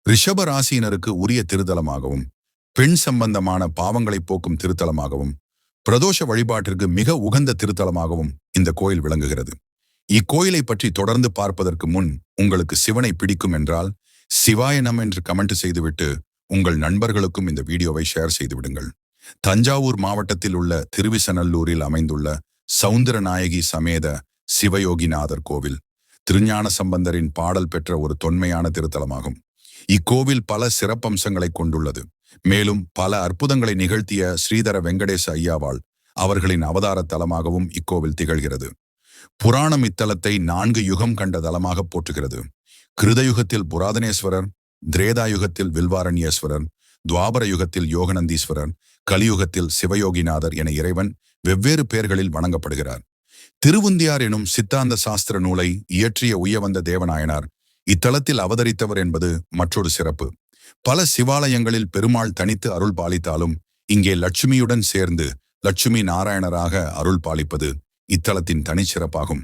ரிஷப ராசியினருக்கு உரிய திருத்தலமாகவும், பெண் சம்பந்தமான பாவங்களை போக்கும் திருத்தலமாகவும், பிரதோஷ வழிபாட்டிற்கு மிக உகந்த திருத்தலமாகவும் இந்த கோயில் விளங்குகிறது. இக்கோயிலை பற்றி தொடர்ந்து பார்ப்பதற்கு முன் உங்களுக்கு சிவனை பிடிக்கும் என்றால் சிவாய நம என்று கமெண்ட் செய்துவிட்டு உங்கள் நண்பர்களுக்கும் இந்த வீடியோவை ஷேர் செய்து விடுங்கள். தஞ்சாவூர் மாவட்டத்தில் உள்ள திருவிசநல்லூரில் அமைந்துள்ள சவுந்தரநாயகி சமேத சிவயோகிநாதர் கோவில் திருஞான சம்பந்தரின் பாடல் பெற்ற ஒரு தொன்மையான திருத்தலமாகும். இக்கோவில் பல சிறப்பம்சங்களை கொண்டுள்ளது. மேலும் பல அற்புதங்களை நிகழ்த்திய ஸ்ரீதர வெங்கடேச ஐயாவாள் அவர்களின் அவதார தலமாகவும் இக்கோவில் திகழ்கிறது. புராணம் இத்தலத்தை 4 யுகம் கண்ட தலமாக போற்றுகிறது. கிருதயுகத்தில் புராதனேஸ்வரர், திரேதாயுகத்தில் வில்வாரண்யேஸ்வரர், துவாபர யுகத்தில் யோகநந்தீஸ்வரர், கலியுகத்தில் சிவயோகிநாதர் என இறைவன் வெவ்வேறு பெயர்களில் வணங்கப்படுகிறார். திருவுந்தியார் எனும் சித்தாந்த சாஸ்திர நூலை இயற்றிய உய்யவந்த தேவநாயனார் இத்தலத்தில் அவதரித்தவர் என்பது மற்றொரு சிறப்பு. பல சிவாலயங்களில் பெருமாள் தனித்து அருள் பாலித்தாலும் இங்கே லட்சுமியுடன் சேர்ந்து லட்சுமி நாராயணராக அருள் பாலிப்பது இத்தலத்தின் தனிச்சிறப்பாகும்.